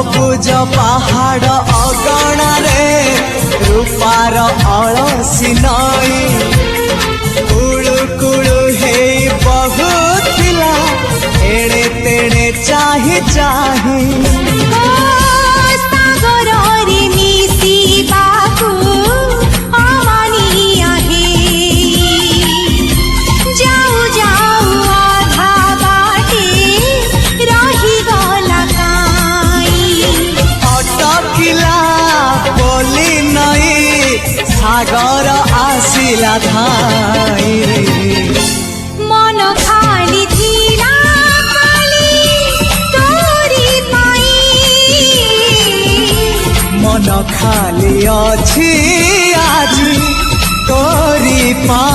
सबुज पहाड़ अगणारे रूपार अलसी नई कुळु कुळु हे बहुथिला एड़े तेड़े चाही चाही सागर आसिला धाई मन खाली थिला खाली तोरी पाई मन खाली अछि आज तोरी पाई।